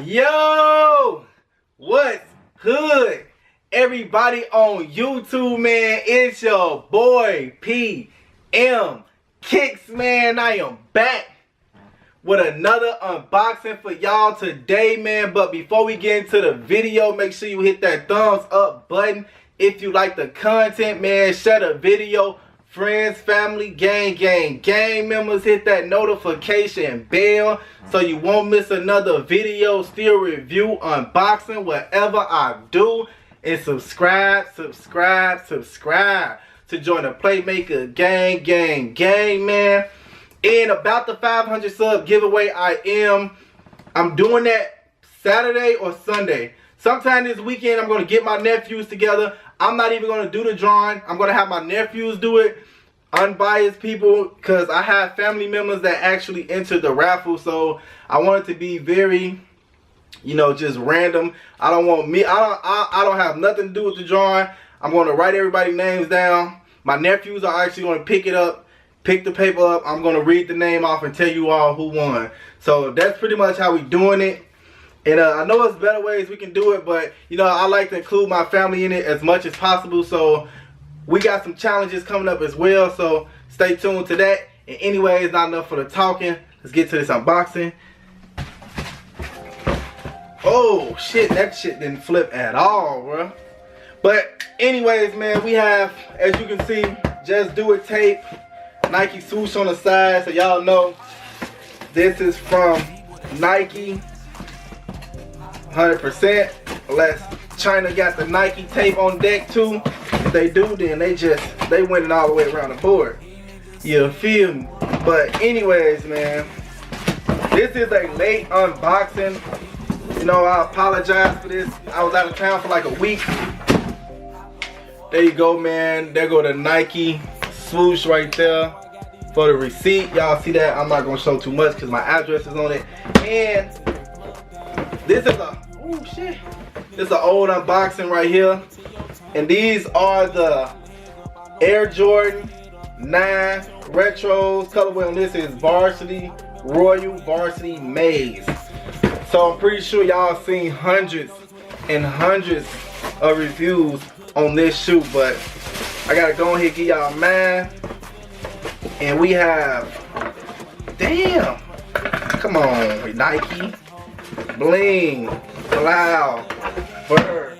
Yo, what's hood? Everybody on YouTube, man, it's your boy PM Kicks, man. I am back with another unboxing for y'all today, man. But before we get into the video, make sure you hit that thumbs up button if you like the content, man. Share the video. Friends, family, gang members, hit that notification bell so you won't miss another video, still review, unboxing, whatever I do. And subscribe to join the Playmaker gang, man. And about the 500 sub giveaway, I'm doing that Saturday or Sunday. Sometime this weekend, I'm going to get my nephews together. I'm not even going to do the drawing. I'm going to have my nephews do it. Unbiased people, because I have family members that actually entered the raffle. So I want it to be very, you know, just random. I don't want me. I don't have nothing to do with the drawing. I'm going to write everybody's names down. My nephews are actually going to pick it up, pick the paper up. I'm going to read the name off and tell you all who won. So that's pretty much how we doing it. And I know there's better ways we can do it, but you know, I like to include my family in it as much as possible. So we got some challenges coming up as well. So stay tuned to that. And anyways, not enough for the talking. Let's get to this unboxing. Oh shit, that shit didn't flip at all, bro. But anyways, man, we have, as you can see, Just Do It tape, Nike swoosh on the side, so y'all know this is from Nike. 100%. Unless China got the Nike tape on deck too. If they do, then they win it all the way around the board. You feel me? But anyways, man, this is a late unboxing. You know, I apologize for this. I was out of town for like a week. There you go, man. There go the Nike swoosh right there for the receipt. Y'all see that? I'm not gonna show too much because my address is on it. And this is a, oh shit, this is an old unboxing right here. And these are the Air Jordan 9 Retros. Colorway on this is Varsity, Royal Varsity Maze. So I'm pretty sure y'all seen hundreds and hundreds of reviews on this shoe. But I gotta go ahead and give y'all mine. And we have, damn, come on, Nike. Bling, Cloud, Bird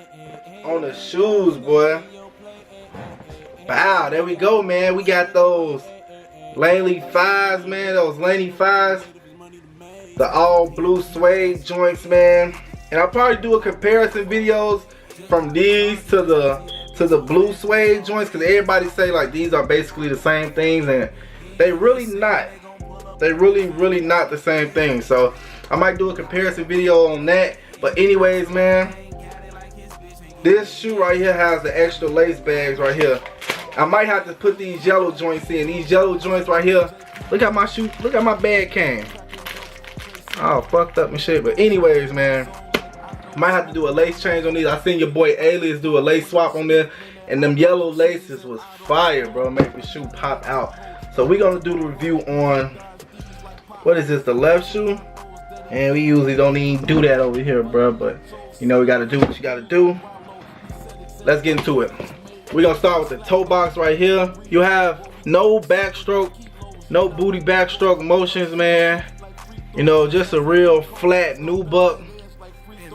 on the shoes, boy. Wow, there we go, man. We got those Laney Jsps, man. Those Laney Jsps. The all blue suede joints, man. And I'll probably do a comparison videos from these to the blue suede joints, because everybody say like these are basically the same things, and they really not. They really not the same thing. So I might do a comparison video on that. But anyways, man, this shoe right here has the extra lace bags right here. I might have to put these yellow joints in. These yellow joints right here. Look at my shoe. Look at my bag came. Oh, fucked up and shit. But anyways, man, might have to do a lace change on these. I seen your boy Alias do a lace swap on there, and them yellow laces was fire, bro. Make the shoe pop out. So we're gonna do the review on, what is this, the left shoe? And we usually don't even do that over here, bro. But you know, we gotta do what you gotta do. Let's get into it. We're gonna start with the toe box right here. You have no backstroke, no booty backstroke motions, man. You know, just a real flat nubuck.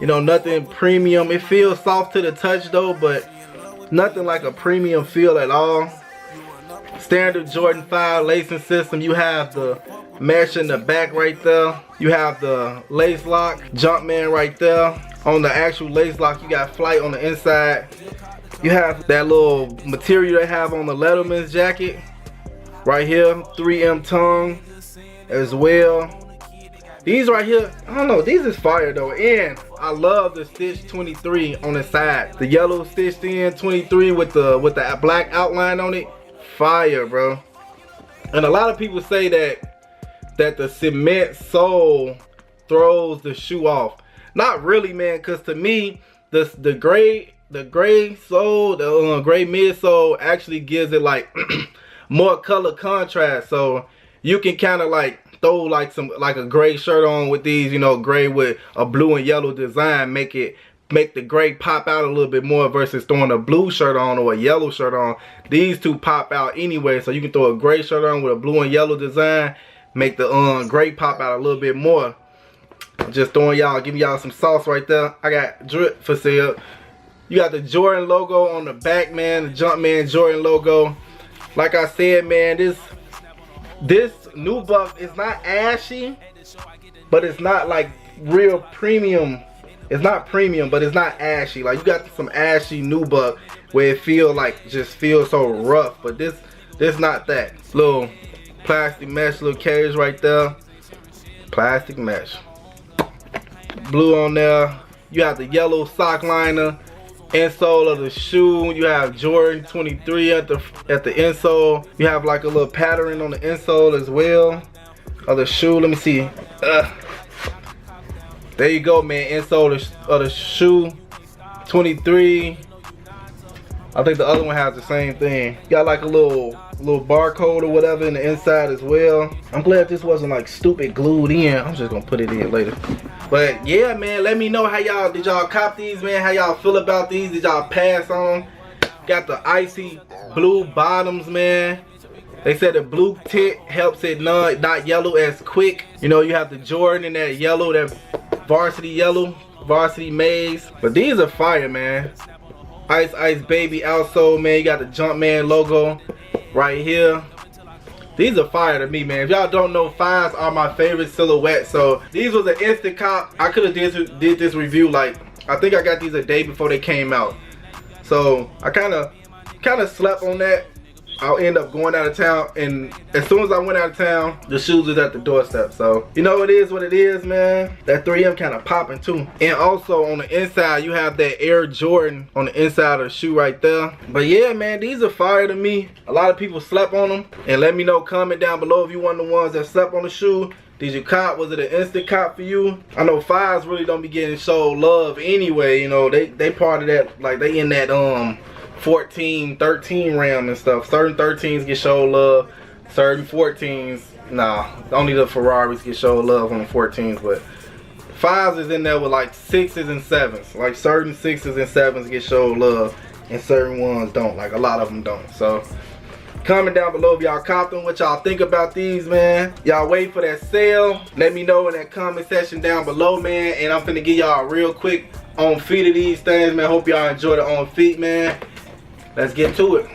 You know, nothing premium. It feels soft to the touch though, but nothing like a premium feel at all. Standard Jordan 5 lacing system. You have the mesh in the back right there. You have the lace lock Jumpman right there. On the actual lace lock, you got Flight on the inside. You have that little material they have on the Letterman's jacket right here, 3M tongue as well. These right here, I don't know, these is fire though. And I love the stitch 23 on the side. The yellow stitched in 23 with the black outline on it. Fire, bro. And a lot of people say that the cement sole throws the shoe off. Not really, man, because to me, the gray sole, the gray midsole actually gives it like more color contrast. So you can kind of like throw like a gray shirt on with these, you know, gray with a blue and yellow design, make the gray pop out a little bit more versus throwing a blue shirt on or a yellow shirt on. These two pop out anyway, so you can throw a gray shirt on with a blue and yellow design, make the gray pop out a little bit more. Just throwing y'all, giving y'all some sauce right there. I got drip for sale. You got the Jordan logo on the back, man, the Jumpman Jordan logo. Like I said, man, this nubuck is not ashy, but it's not like real premium. It's not premium, but it's not ashy. Like, you got some ashy nubuck where it just feels so rough, but this not that. Little plastic mesh, little cage right there. Plastic mesh. Blue on there. You have the yellow sock liner. Insole of the shoe, you have Jordan 23 at the insole. You have like a little pattern on the insole as well of the shoe. Let me see. There you go, man. Insole of the shoe 23. I think the other one has the same thing. You got like a little barcode or whatever in the inside as well. I'm glad this wasn't like stupid glued in. I'm just gonna put it in later. But yeah, man, let me know how y'all, did y'all cop these, man? How y'all feel about these? Did y'all pass on? Got the icy blue bottoms, man. They said the blue tint helps it not yellow as quick. You know, you have the Jordan in that yellow, that varsity yellow, varsity maize. But these are fire, man. Ice baby outsole, man. You got the Jumpman logo right here. These are fire to me, man. If y'all don't know, 5s are my favorite silhouette. So these was an instant cop. I could have did this review, like, I think I got these a day before they came out. So I kind of slept on that. I'll end up going out of town, and as soon as I went out of town, the shoes was at the doorstep. So you know, it is what it is, man. That 3M kind of popping too. And also on the inside, you have that Air Jordan on the inside of the shoe right there. But yeah, man, these are fire to me. A lot of people slept on them, and let me know, comment down below if you one of the ones that slept on the shoe. Did you cop? Was it an instant cop for you? I know 5s really don't be getting so love anyway. You know, they part of that, like they in that 14, 13 RAM and stuff. Certain 13s get show love. Certain 14s, nah. Only the Ferraris get show love on the 14s, but 5s is in there with like 6s and 7s. Like certain 6s and 7s get show love, and certain ones don't. Like a lot of them don't. So comment down below if y'all copped them, what y'all think about these, man. Y'all wait for that sale. Let me know in that comment section down below, man. And I'm finna give y'all a real quick on feet of these things, man. Hope y'all enjoy the on feet, man. Let's get to it.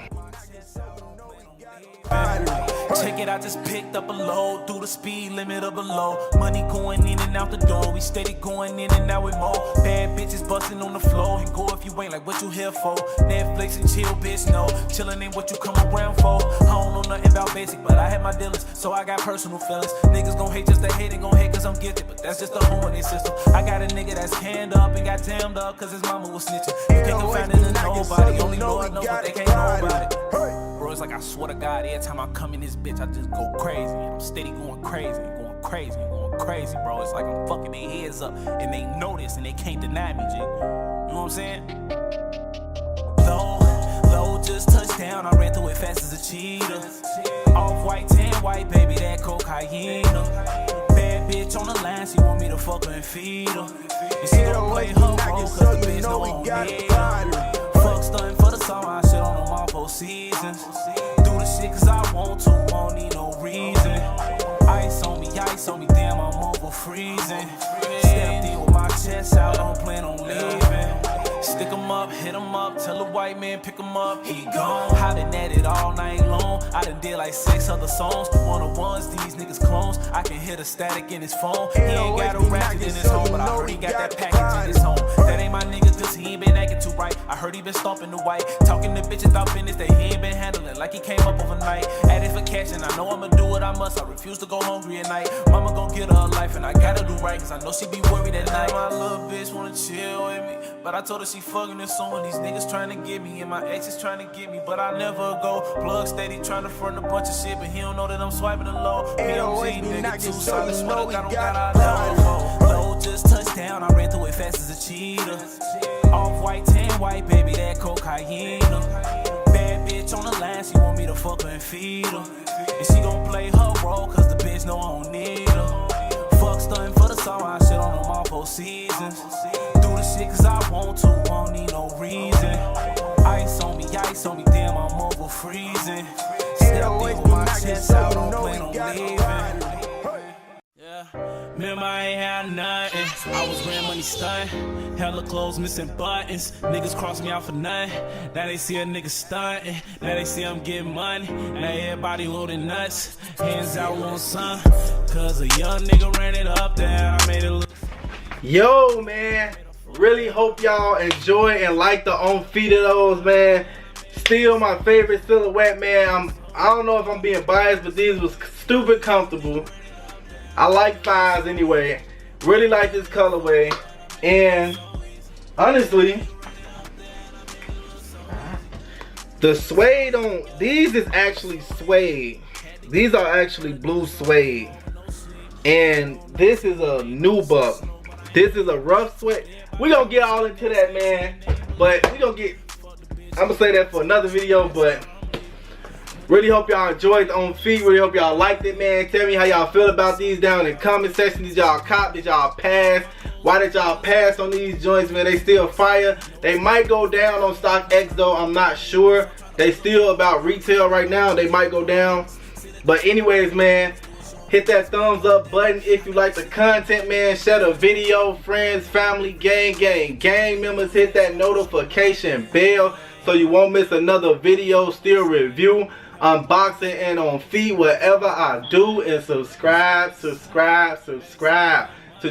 Check it, I just picked up a load through the speed limit or below. Money going in and out the door, we steady going in and out with more. Bad bitches busting on the floor, and go if you ain't like what you here for. Netflix and chill, bitch, no. Chillin' ain't what you come around for. I don't know nothing about basic, but I had my dealings, so I got personal feelings. Niggas gon' hate just to hate, and gon' hate cause I'm gifted, but that's just the hole in their system. I got a nigga that's hand up and got damned up cause his mama was snitching. You can't confide in nobody, only Lord knows what they can't know about it. Bro, it's like I swear to God, every time I come in this bitch, I just go crazy. And I'm steady going crazy, going crazy, going crazy, bro. It's like I'm fucking their heads up, and they know this, and they can't deny me, G. You know what I'm saying? Low, just touched down. I ran through it fast as a cheetah. Off white, tan white, baby, that cocaine. Bad bitch on the line, she want me to fuck her and feed her. And she gon' play her role, cause the bitch know I don't need her. Fuck stunting for the song, I shit on them all 4 seasons. Do the shit cause I want to, won't need no reason. Ice on me, damn, I'm over freezing. Stepped in with my chest out, don't plan on leaving. Stick 'em up, hit 'em up, tell a white man pick 'em up, he gone. I done at it all night long, I done did like 6 other songs. One-on-ones, these niggas clones, I can hear the static in his phone. He ain't got a ratchet in his home, but I heard he got that package in his home. That ain't my nigga cause he ain't been acting too right. I heard he been stomping the white, talking to bitches about business that he ain't been handling, like he came up overnight. Added for cash and I know I'ma do what I must, I refuse to go hungry at night. Mama gon' get her a life and I gotta do right cause I know she be worried at night. My little bitch wanna chill with me, but I told her she fucking this on. These niggas trying to get me and my exes trying to get me, but I never go. Plug steady trying to front a bunch of shit, but he don't know that I'm swiping the low. PMG nigga too solid, swear to God I don't got our low, just touched down, I ran through it fast as a cheetah. Off white, tan white, baby, that cocaine. Bad bitch on the line, she want me to fuck her and feed her. And she gon' play her role, cause the bitch know I don't need her. Fuck stunting for the summer, I shit on them all 4 seasons. Do the shit cause I want to, won't need no reason. Ice on me, damn, I'm over freezing. Step in with my chest out, don't plan on leaving. Yeah, remember I ain't had nothing. I was grand money stunting. Hella clothes missing buttons. Niggas cross me out for nothing. Now they see a nigga stunting. Now they see I'm getting money. Now everybody loading nuts. Hands out on some. Cause a young nigga ran it up there. I made it look. Yo, man. Really hope y'all enjoy and like the on feet of those, man. Still my favorite silhouette, man. I don't know if I'm being biased, but these was stupid comfortable. I like 5s anyway. Really like this colorway. And honestly, the suede on these is actually suede. These are actually blue suede. And this is a nubuck. This is a rough suede. We gonna get all into that, man. But we gonna get, I'm gonna say that for another video, but really hope y'all enjoyed the on feet. Really hope y'all liked it, man. Tell me how y'all feel about these down in the comment section. Did y'all cop? Did y'all pass? Why did y'all pass on these joints, man? They still fire. They might go down on StockX though. I'm not sure. They still about retail right now. They might go down. But anyways, man, hit that thumbs up button if you like the content, man. Share the video, friends, family, gang members. Hit that notification bell so you won't miss another video, still review, unboxing, and on feet, whatever I do. And subscribe to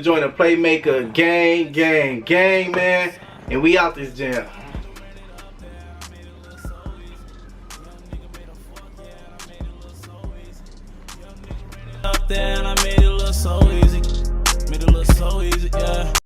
join the Playmaker gang, man. And we out this jam. Up there and I made it look so easy. Made it look so easy, yeah.